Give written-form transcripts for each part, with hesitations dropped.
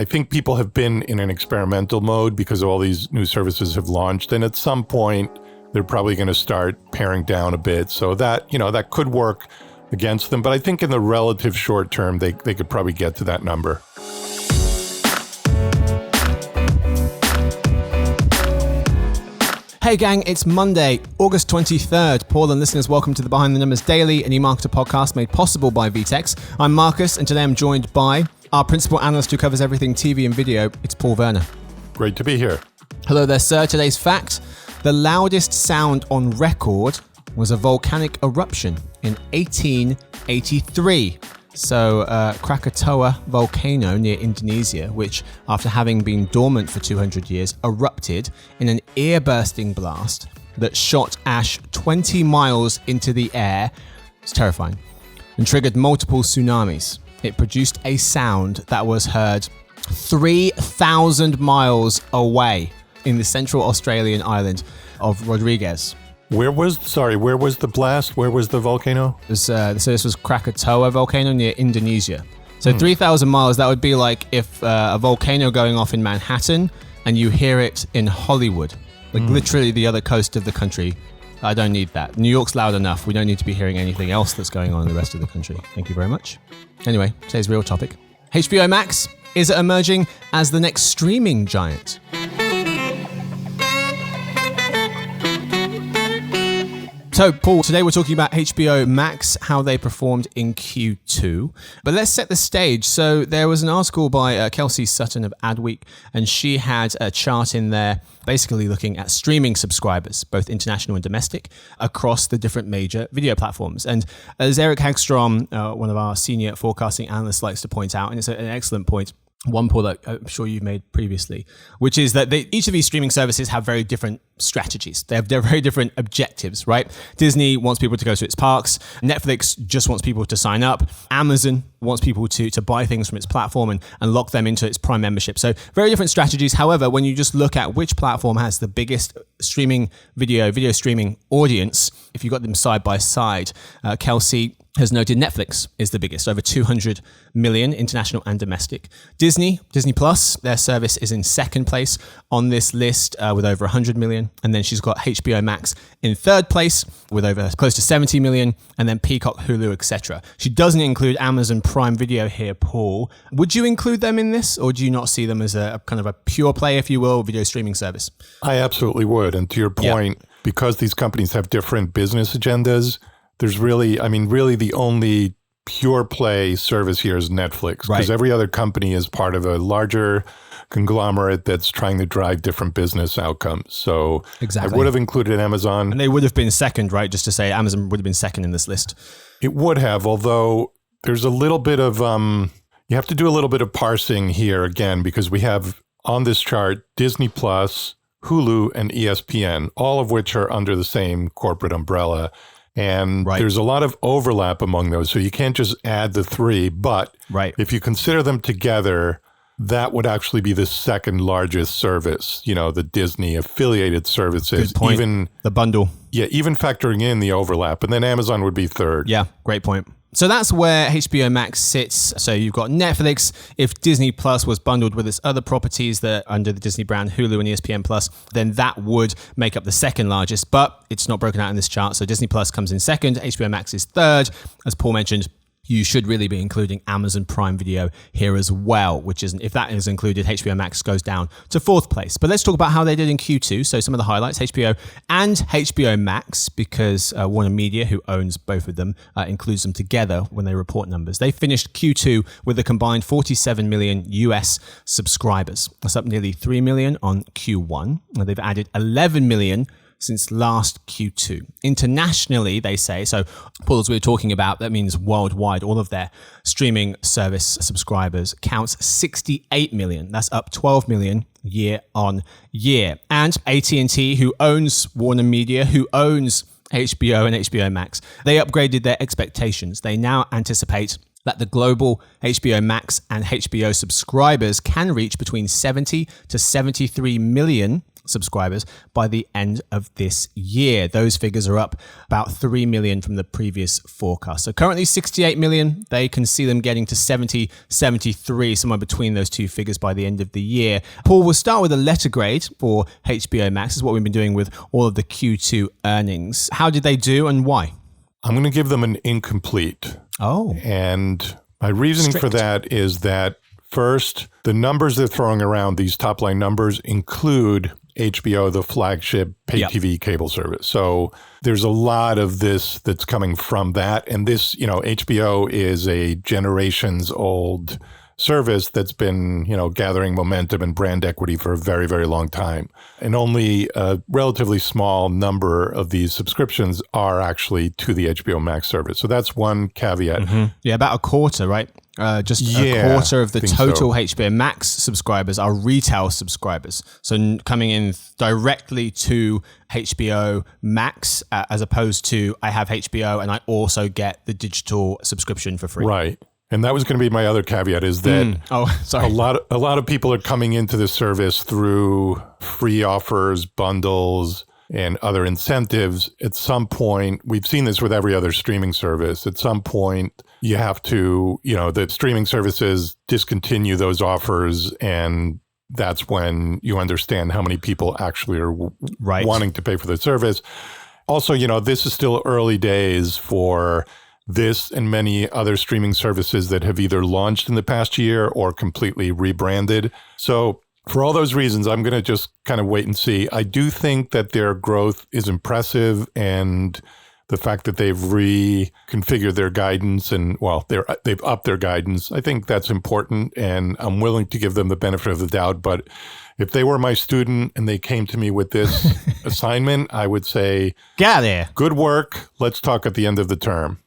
I think people have been in an experimental mode because all these new services have launched. And at some point, they're probably going to start paring down a bit. So that, that could work against them. But I think in the relative short term, they could probably get to that number. Hey gang, it's Monday, August 23rd. Paul and listeners, welcome to the Behind the Numbers Daily, an eMarketer podcast made possible by VTEX. I'm Marcus, and today I'm joined by our principal analyst who covers everything TV and video. It's Paul Werner. Great to be here. Hello there, sir. Today's fact: the loudest sound on record was a volcanic eruption in 1883. So Krakatoa volcano near Indonesia, which after having been dormant for 200 years, erupted in an ear-bursting blast that shot ash 20 miles into the air. It's terrifying. And triggered multiple tsunamis. It produced a sound that was heard 3,000 miles away in the central Australian island of Rodrigues. Where was the blast? Where was the volcano? This was Krakatoa volcano near Indonesia. So 3,000 miles, that would be like if a volcano going off in Manhattan and you hear it in Hollywood. Like literally the other coast of the country. I don't need that. New York's loud enough. We don't need to be hearing anything else that's going on in the rest of the country. Thank you very much. Anyway, today's real topic. HBO Max, is it emerging as the next streaming giant? So, Paul, today we're talking about HBO Max, how they performed in Q2. But let's set the stage. So there was an article by Kelsey Sutton of Adweek, and she had a chart in there basically looking at streaming subscribers, both international and domestic, across the different major video platforms. And as Eric Hagstrom, one of our senior forecasting analysts, likes to point out, and it's an excellent point, one, Paul, that I'm sure you've made previously, which is that each of these streaming services have very different strategies. They have very different objectives, right? Disney wants people to go to its parks. Netflix just wants people to sign up. Amazon wants people to buy things from its platform and lock them into its Prime membership. So very different strategies. However, when you just look at which platform has the biggest streaming video streaming audience, if you got them side by side, Kelsey has noted Netflix is the biggest, over 200 million international and domestic. Disney Plus, their service is in second place on this list with over 100 million. And then she's got HBO Max in third place with over close to 70 million. And then Peacock, Hulu, etc. She doesn't include Amazon Prime Video here, Paul. Would you include them in this, or do you not see them as a kind of a pure play, if you will, video streaming service? I absolutely would. And to your point, because these companies have different business agendas, there's really the only pure play service here is Netflix, because every other company is part of a larger conglomerate that's trying to drive different business outcomes. So exactly. I would have included Amazon. And they would have been second, right? Just to say Amazon would have been second in this list. It would have, although there's a little bit of, you have to do a little bit of parsing here again, because we have on this chart Disney Plus, Hulu, and ESPN, all of which are under the same corporate umbrella. And there's a lot of overlap among those. So you can't just add the three, but if you consider them together, that would actually be the second largest service, the Disney affiliated services. Good point. Even the bundle. Yeah, even factoring in the overlap. And then Amazon would be third. Yeah, great point. So that's where HBO Max sits. So you've got Netflix. If Disney Plus was bundled with its other properties that are under the Disney brand, Hulu and ESPN Plus, then that would make up the second largest, but it's not broken out in this chart. So Disney Plus comes in second, HBO Max is third. As Paul mentioned, you should really be including Amazon Prime Video here as well, which isn't, if that is included, HBO Max goes down to fourth place. But let's talk about how they did in Q2. So some of the highlights, HBO and HBO Max, because WarnerMedia, who owns both of them, includes them together when they report numbers. They finished Q2 with a combined 47 million US subscribers. That's up nearly 3 million on Q1. They've added 11 million since last Q2. Internationally, they say, so Paul, as we were talking about, that means worldwide, all of their streaming service subscribers counts 68 million. That's up 12 million year on year. And AT&T, who owns WarnerMedia, who owns HBO and HBO Max, they upgraded their expectations. They now anticipate that the global HBO Max and HBO subscribers can reach between 70 to 73 million subscribers by the end of this year. Those figures are up about 3 million from the previous forecast. So currently 68 million. They can see them getting to 70, 73, somewhere between those two figures by the end of the year. Paul, we'll start with a letter grade for HBO Max. This is what we've been doing with all of the Q2 earnings. How did they do and why? I'm going to give them an incomplete. Oh. And my reasoning for that is that, first, the numbers they're throwing around, these top-line numbers, include HBO, the flagship pay TV cable service. So there's a lot of this that's coming from that. And this, HBO is a generations-old service that's been, gathering momentum and brand equity for a very, very long time. And only a relatively small number of these subscriptions are actually to the HBO Max service. So that's one caveat. Mm-hmm. Yeah, about a quarter, right? A quarter of the total HBO Max subscribers are retail subscribers. So coming in directly to HBO Max as opposed to I have HBO and I also get the digital subscription for free. Right. And that was going to be my other caveat is that a lot of people are coming into the service through free offers, bundles, and other incentives. At some point, we've seen this with every other streaming service. At some point, you have to, the streaming services discontinue those offers, and that's when you understand how many people actually are wanting to pay for the service. Also, this is still early days for this and many other streaming services that have either launched in the past year or completely rebranded. So for all those reasons, I'm going to just kind of wait and see. I do think that their growth is impressive, and the fact that they've reconfigured their guidance and, they've upped their guidance, I think that's important, and I'm willing to give them the benefit of the doubt. But if they were my student and they came to me with this assignment, I would say, get out of there. Good work. Let's talk at the end of the term.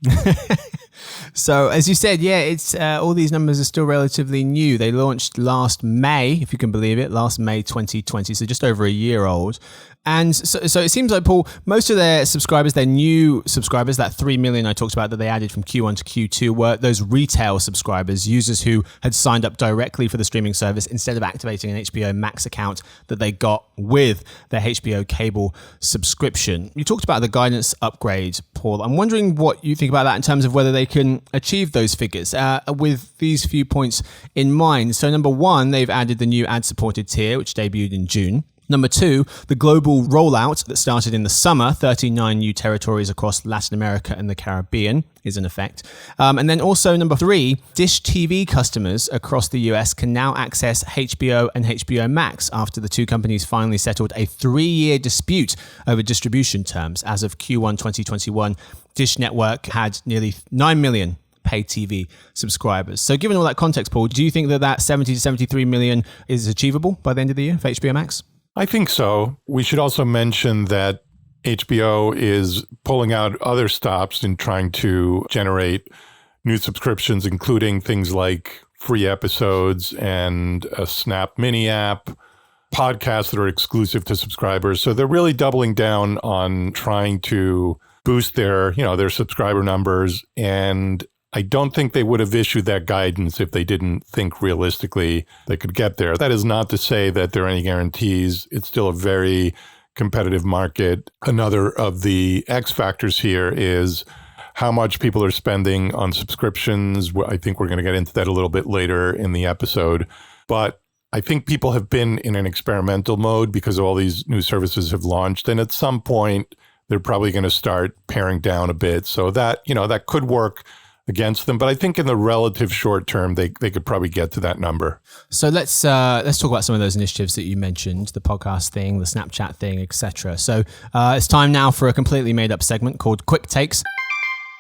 So as you said, it's all these numbers are still relatively new. They launched last May, if you can believe it, last May 2020, so just over a year old. And so it seems like, Paul, most of their subscribers, their new subscribers, that 3 million I talked about that they added from Q1 to Q2, were those retail subscribers, users who had signed up directly for the streaming service instead of activating an HBO Max account that they got with their HBO cable subscription. You talked about the guidance upgrade, Paul. I'm wondering what you think about that in terms of whether they can achieve those figures with these few points in mind. So number one, they've added the new ad-supported tier, which debuted in June. Number two, the global rollout that started in the summer, 39 new territories across Latin America and the Caribbean is in effect. And then also number three, Dish TV customers across the US can now access HBO and HBO Max after the two companies finally settled a 3-year dispute over distribution terms. As of Q1 2021, Dish Network had nearly 9 million pay TV subscribers. So given all that context, Paul, do you think that 70 to 73 million is achievable by the end of the year for HBO Max? I think so. We should also mention that HBO is pulling out other stops in trying to generate new subscriptions, including things like free episodes and a Snap mini app, podcasts that are exclusive to subscribers. So they're really doubling down on trying to boost their subscriber numbers. And I don't think they would have issued that guidance if they didn't think realistically they could get there. That is not to say that there are any guarantees. It's still a very competitive market. Another of the X factors here is how much people are spending on subscriptions. I think we're going to get into that a little bit later in the episode. But I think people have been in an experimental mode because all these new services have launched. And at some point, they're probably going to start paring down a bit. So that could work against them. But I think in the relative short term, they could probably get to that number. So let's talk about some of those initiatives that you mentioned, the podcast thing, the Snapchat thing, etc. So it's time now for a completely made up segment called Quick Takes.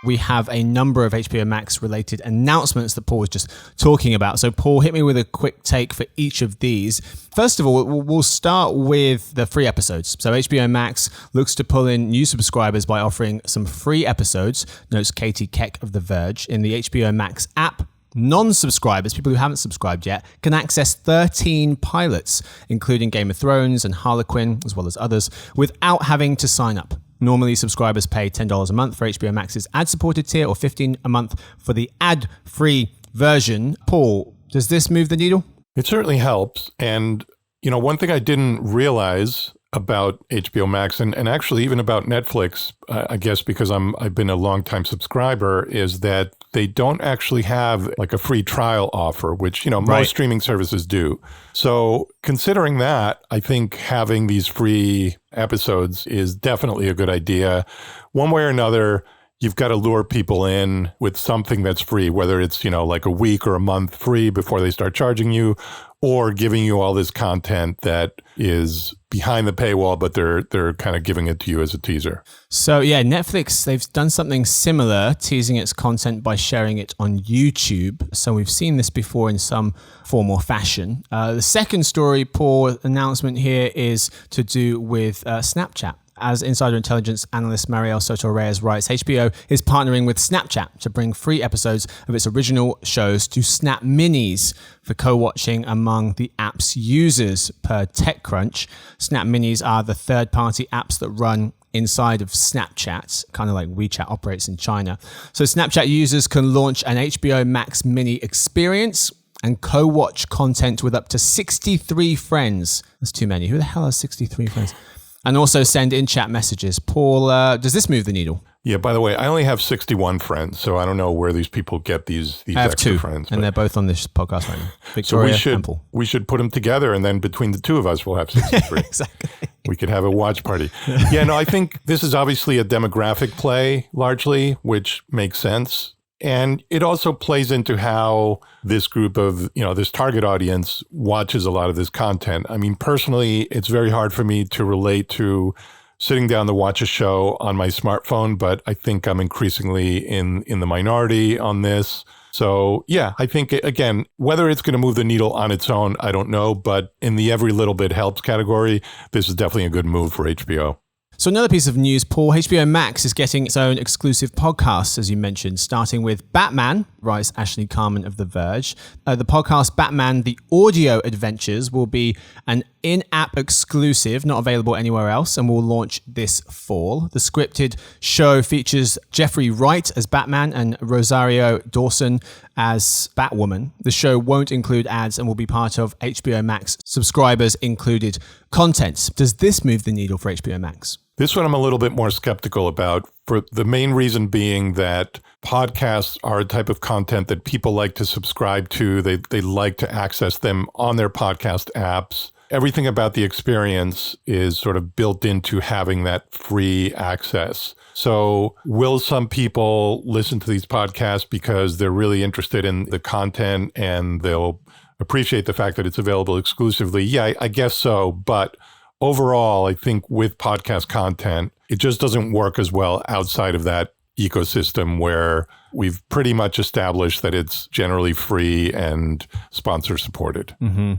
We have a number of HBO Max related announcements that Paul was just talking about. So Paul, hit me with a quick take for each of these. First of all, we'll start with the free episodes. So HBO Max looks to pull in new subscribers by offering some free episodes, notes Katie Keck of The Verge, in the HBO Max app. Non-subscribers, people who haven't subscribed yet, can access 13 pilots, including Game of Thrones and Harlequin, as well as others, without having to sign up. Normally, subscribers pay $10 a month for HBO Max's ad-supported tier or $15 a month for the ad-free version. Paul, does this move the needle? It certainly helps. And, one thing I didn't realize about HBO Max and actually even about Netflix, I guess because I've been a longtime subscriber, is that they don't actually have like a free trial offer, which, most streaming services do. So considering that, I think having these free episodes is definitely a good idea. One way or another, you've got to lure people in with something that's free, whether it's, like a week or a month free before they start charging you, or giving you all this content that is behind the paywall, but they're kind of giving it to you as a teaser. So yeah, Netflix, they've done something similar, teasing its content by sharing it on YouTube. So we've seen this before in some form or fashion. The second story, Paul, announcement here is to do with Snapchat. As insider intelligence analyst Mariel Soto-Reyes writes, HBO is partnering with Snapchat to bring free episodes of its original shows to Snap Minis for co-watching among the app's users. Per TechCrunch, Snap Minis are the third-party apps that run inside of Snapchat, kind of like WeChat operates in China. So Snapchat users can launch an HBO Max Mini experience and co-watch content with up to 63 friends. That's too many. Who the hell has 63 friends? And also send in-chat messages. Paul, does this move the needle? Yeah, by the way, I only have 61 friends, so I don't know where these people get these I have extra two, friends. And they're both on this podcast right now. Victoria and Paul. We should put them together, and then between the two of us, we'll have 63. Exactly. We could have a watch party. Yeah, no, I think this is obviously a demographic play, largely, which makes sense. And it also plays into how this group of, this target audience watches a lot of this content. I mean, personally, it's very hard for me to relate to sitting down to watch a show on my smartphone, but I think I'm increasingly in the minority on this. So, yeah, I think, again, whether it's going to move the needle on its own, I don't know. But in the every little bit helps category, this is definitely a good move for HBO. So another piece of news, Paul, HBO Max is getting its own exclusive podcasts, as you mentioned, starting with Batman, writes Ashley Carman of The Verge. The podcast Batman, The Audio Adventures will be an in-app exclusive, not available anywhere else, and will launch this fall. The scripted show features Jeffrey Wright as Batman and Rosario Dawson as Batwoman. The show won't include ads and will be part of HBO Max subscribers included content. Does this move the needle for HBO Max? This one I'm a little bit more skeptical about, for the main reason being that podcasts are a type of content that people like to subscribe to. They like to access them on their podcast apps. Everything about the experience is sort of built into having that free access. So will some people listen to these podcasts because they're really interested in the content and they'll appreciate the fact that it's available exclusively? Yeah, I guess so. But overall, I think with podcast content, it just doesn't work as well outside of that ecosystem where we've pretty much established that it's generally free and sponsor supported. Mm-hmm.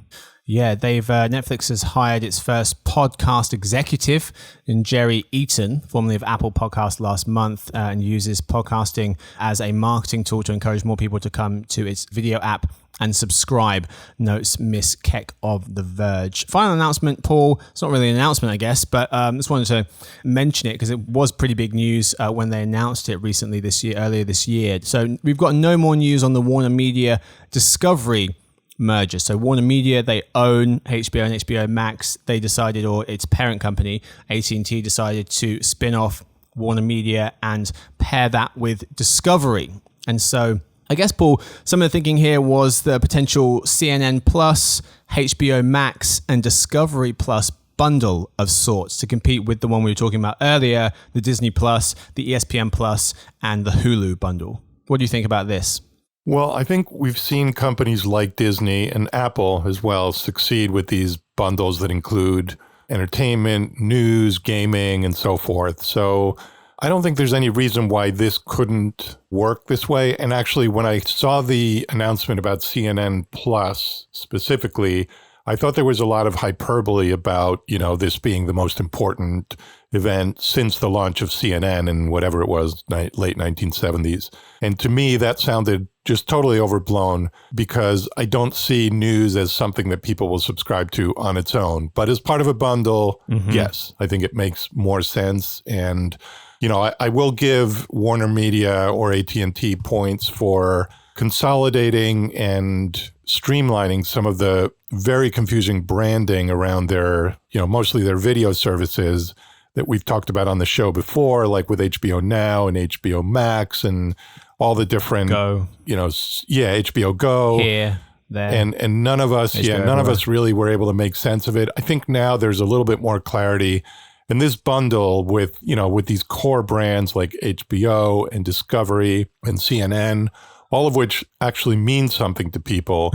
Yeah, Netflix has hired its first podcast executive in Jerry Eaton, formerly of Apple Podcasts, last month, and uses podcasting as a marketing tool to encourage more people to come to its video app and subscribe, notes Miss Keck of The Verge. Final announcement, Paul. It's not really an announcement, I guess, but just wanted to mention it because it was pretty big news when they announced it recently earlier this year. So we've got no more news on the WarnerMedia Discovery merger. So WarnerMedia, they own HBO and HBO Max. They decided, or its parent company, AT&T, decided to spin off WarnerMedia and pair that with Discovery. And so I guess, Paul, some of the thinking here was the potential CNN Plus, HBO Max, and Discovery Plus bundle of sorts to compete with the one we were talking about earlier, the Disney Plus, the ESPN Plus, and the Hulu bundle. What do you think about this? Well, I think we've seen companies like Disney and Apple as well succeed with these bundles that include entertainment, news, gaming, and so forth. So I don't think there's any reason why this couldn't work this way. And actually, when I saw the announcement about CNN Plus specifically, I thought there was a lot of hyperbole about, this being the most important event since the launch of CNN in whatever it was, late 1970s. And to me, that sounded just totally overblown because I don't see news as something that people will subscribe to on its own. But as part of a bundle, yes, I think it makes more sense. And I will give WarnerMedia or AT&T points for consolidating and streamlining some of the very confusing branding around their, mostly their video services that we've talked about on the show before, like with HBO Now and HBO Max and all the different HBO Go. Here, there. And none of us, none of us really were able to make sense of it. I think now there's a little bit more clarity. And this bundle with these core brands like HBO and Discovery and CNN, all of which actually mean something to people,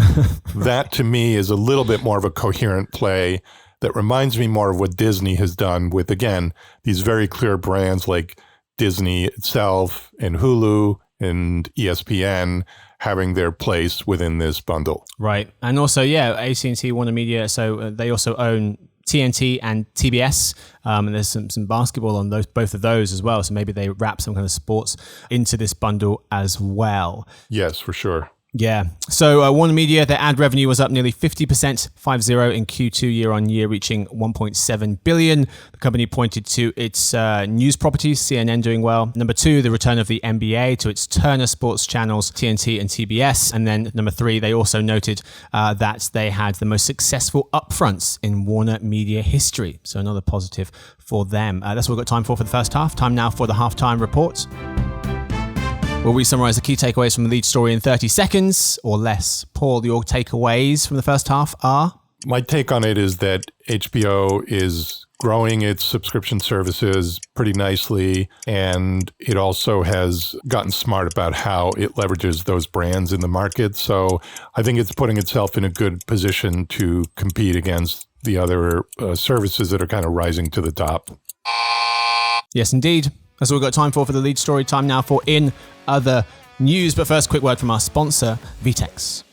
that to me is a little bit more of a coherent play that reminds me more of what Disney has done with, again, these very clear brands like Disney itself and Hulu and ESPN having their place within this bundle. Right. And also, AT&T, WarnerMedia, so they also own TNT and TBS, and there's some basketball on both of those as well. So maybe they wrap some kind of sports into this bundle as well. Yes, for sure. Yeah. So WarnerMedia, their ad revenue was up nearly 50%, 50 in Q2 year on year, reaching $1.7 billion. The company pointed to its news properties, CNN doing well. Number 2, the return of the NBA to its Turner Sports channels, TNT and TBS. And then number 3, they also noted that they had the most successful upfronts in WarnerMedia history. So another positive for them. That's what we've got time for the first half. Time now for the halftime report, where we summarize the key takeaways from the lead story in 30 seconds or less. Paul, your takeaways from the first half are? My take on it is that HBO is growing its subscription services pretty nicely, and it also has gotten smart about how it leverages those brands in the market. So I think it's putting itself in a good position to compete against the other services that are kind of rising to the top. Yes, indeed. That's all we've got time for the lead story. Time now for In Other News. But first, quick word from our sponsor, Vtex.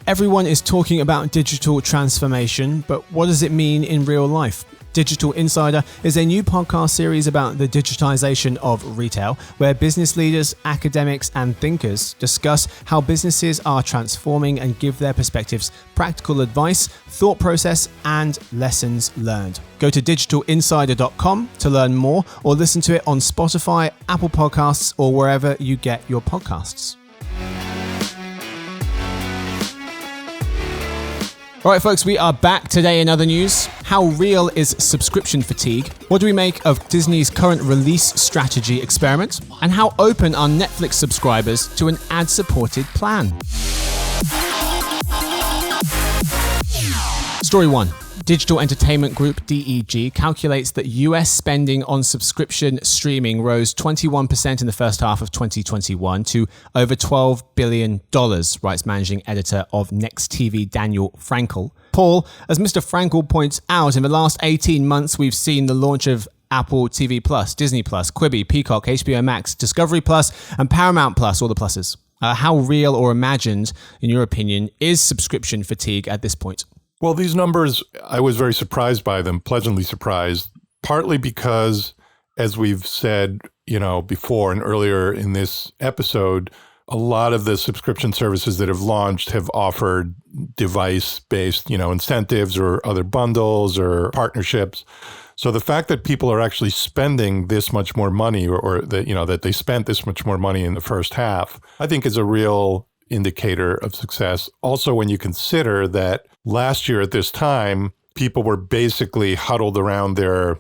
Everyone is talking about digital transformation, but what does it mean in real life? Digital Insider is a new podcast series about the digitization of retail, where business leaders, academics, and thinkers discuss how businesses are transforming and give their perspectives practical advice, thought process, and lessons learned. Go to digitalinsider.com to learn more, or listen to it on Spotify, Apple Podcasts, or wherever you get your podcasts. All right, folks, we are back today in other news. How real is subscription fatigue? What do we make of Disney's current release strategy experiment? And how open are Netflix subscribers to an ad-supported plan? Story 1. Digital Entertainment Group, DEG, calculates that US spending on subscription streaming rose 21% in the first half of 2021 to over $12 billion, writes managing editor of Next TV, Daniel Frankel. Paul, as Mr. Frankel points out, in the last 18 months, we've seen the launch of Apple TV+, Disney+, Quibi, Peacock, HBO Max, Discovery+, and Paramount+, all the pluses. How real or imagined, in your opinion, is subscription fatigue at this point? Well, these numbers, I was very surprised by them, pleasantly surprised, partly because, as we've said, before and earlier in this episode, a lot of the subscription services that have launched have offered device-based, incentives or other bundles or partnerships. So the fact that people are actually spending this much more money or that, that they spent this much more money in the first half, I think is a real indicator of success. Also, when you consider that last year at this time, people were basically huddled around their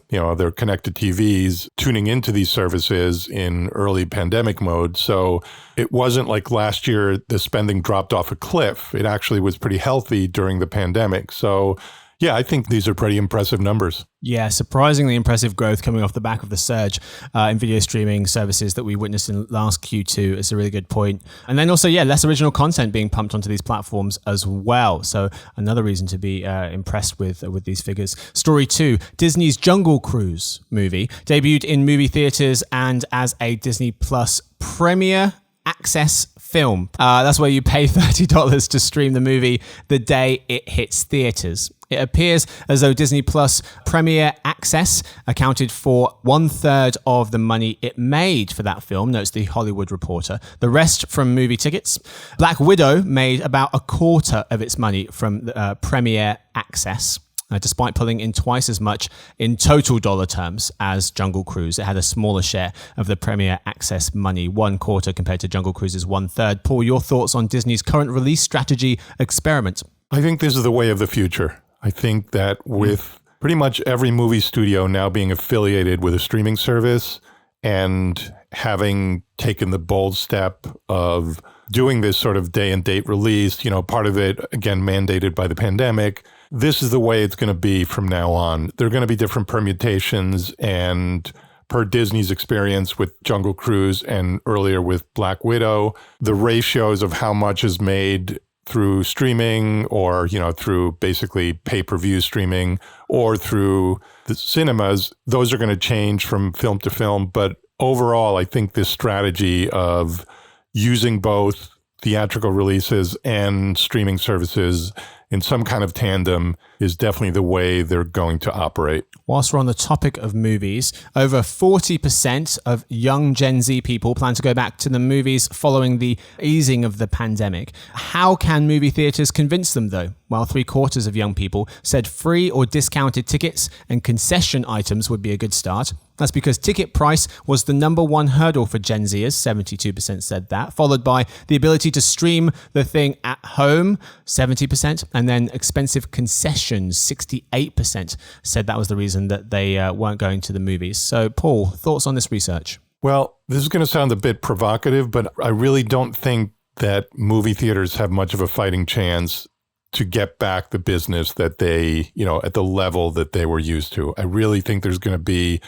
connected TVs, tuning into these services in early pandemic mode. So it wasn't like last year the spending dropped off a cliff. It actually was pretty healthy during the pandemic. So yeah, I think these are pretty impressive numbers. Yeah, surprisingly impressive growth coming off the back of the surge in video streaming services that we witnessed in last Q2. It's a really good point. And then also, less original content being pumped onto these platforms as well. So another reason to be impressed with these figures. Story 2, Disney's Jungle Cruise movie debuted in movie theaters and as a Disney Plus Premier Access film. That's where you pay $30 to stream the movie the day it hits theaters. It appears as though Disney Plus Premier Access accounted for 1/3 of the money it made for that film, notes The Hollywood Reporter. The rest from movie tickets. Black Widow made about 1/4 of its money from Premier Access. despite pulling in twice as much in total dollar terms as Jungle Cruise. It had a smaller share of the Premier Access money, 1/4 compared to Jungle Cruise's 1/3. Paul, your thoughts on Disney's current release strategy experiment? I think this is the way of the future. I think that with pretty much every movie studio now being affiliated with a streaming service and having taken the bold step of doing this sort of day and date release, part of it, again, mandated by the pandemic, this is the way it's going to be from now on. There are going to be different permutations, and per Disney's experience with Jungle Cruise and earlier with Black Widow, the ratios of how much is made through streaming or, through basically pay-per-view streaming or through the cinemas, those are going to change from film to film. But overall, I think this strategy of using both theatrical releases and streaming services in some kind of tandem is definitely the way they're going to operate. Whilst we're on the topic of movies, over 40% of young Gen Z people plan to go back to the movies following the easing of the pandemic. How can movie theaters convince them, though? While 3/4 of young people said free or discounted tickets and concession items would be a good start. That's because ticket price was the number one hurdle for Gen Zers, 72% said that, followed by the ability to stream the thing at home, 70%, and then expensive concessions, 68% said that was the reason that they weren't going to the movies. So, Paul, thoughts on this research? Well, this is going to sound a bit provocative, but I really don't think that movie theaters have much of a fighting chance to get back the business that they, at the level that they were used to. I really think there's going to be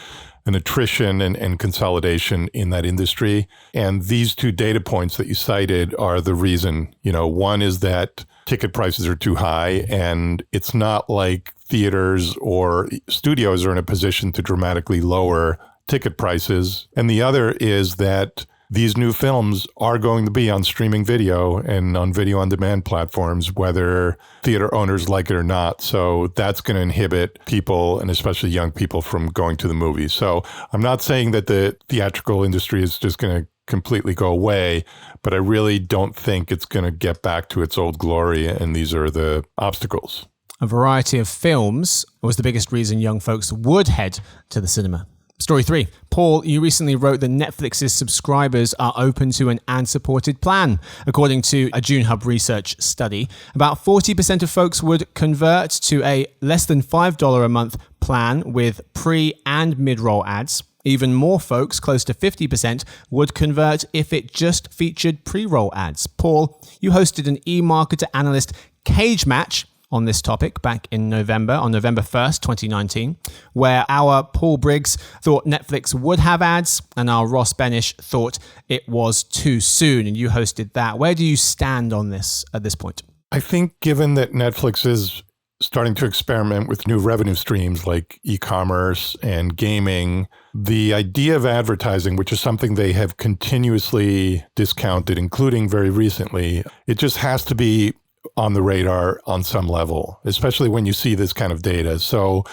an attrition and consolidation in that industry. And these two data points that you cited are the reason. One is that ticket prices are too high, and it's not like theaters or studios are in a position to dramatically lower ticket prices. And the other is that these new films are going to be on streaming video and on video on demand platforms, whether theater owners like it or not. So that's going to inhibit people, and especially young people, from going to the movies. So I'm not saying that the theatrical industry is just going to completely go away, but I really don't think it's going to get back to its old glory. And these are the obstacles. A variety of films was the biggest reason young folks would head to the cinema. Story 3. Paul, you recently wrote that Netflix's subscribers are open to an ad-supported plan. According to a June Hub research study, about 40% of folks would convert to a less than $5 a month plan with pre- and mid-roll ads. Even more folks, close to 50%, would convert if it just featured pre-roll ads. Paul, you hosted an e-marketer analyst cage match on this topic back in November, on November 1st, 2019, where our Paul Briggs thought Netflix would have ads and our Ross Benish thought it was too soon, and you hosted that. Where do you stand on this at this point? I think given that Netflix is starting to experiment with new revenue streams like e-commerce and gaming, the idea of advertising, which is something they have continuously discounted, including very recently, it just has to be on the radar on some level, especially when you see this kind of data. So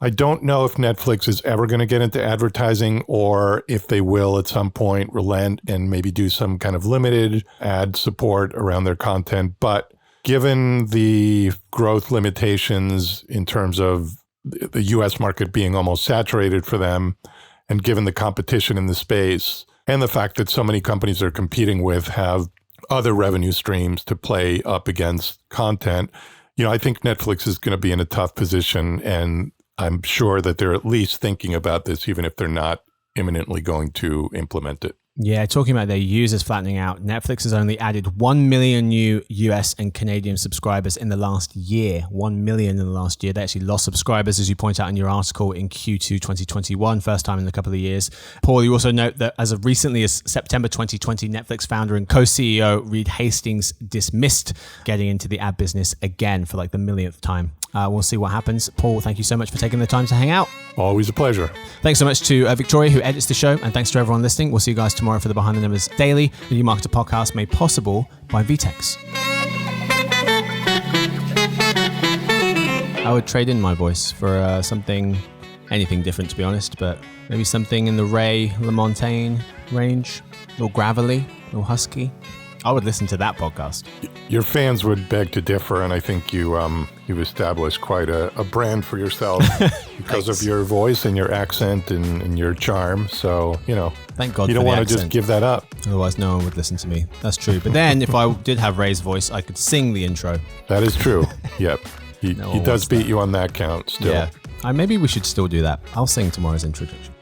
I don't know if Netflix is ever going to get into advertising, or if they will at some point relent and maybe do some kind of limited ad support around their content. But given the growth limitations in terms of the US market being almost saturated for them, and given the competition in the space, and the fact that so many companies they're competing with have other revenue streams to play up against content, I think Netflix is going to be in a tough position, and I'm sure that they're at least thinking about this, even if they're not imminently going to implement it. Yeah, talking about their users flattening out, Netflix has only added 1 million new US and Canadian subscribers in the last year. 1 million in the last year. They actually lost subscribers, as you point out in your article, in Q2 2021, first time in a couple of years. Paul, you also note that as of recently as September 2020, Netflix founder and co-CEO Reed Hastings dismissed getting into the ad business again for like the millionth time. We'll see what happens. Paul, thank you so much for taking the time to hang out. Always a pleasure. Thanks so much to Victoria, who edits the show, and thanks to everyone listening. We'll see you guys tomorrow for the Behind the Numbers Daily, the eMarketer podcast made possible by VTEX. I would trade in my voice for anything different, to be honest, but maybe something in the Ray LaMontagne range, a little gravelly, a little husky. I would listen to that podcast. Your fans would beg to differ, and I think you've established quite a brand for yourself because of your voice and your accent and your charm. So, thank God you don't want to just give that up. Otherwise, no one would listen to me. That's true. But then if I did have Ray's voice, I could sing the intro. That is true. Yep. He does beat you on that count still. Yeah. Maybe we should still do that. I'll sing tomorrow's introduction.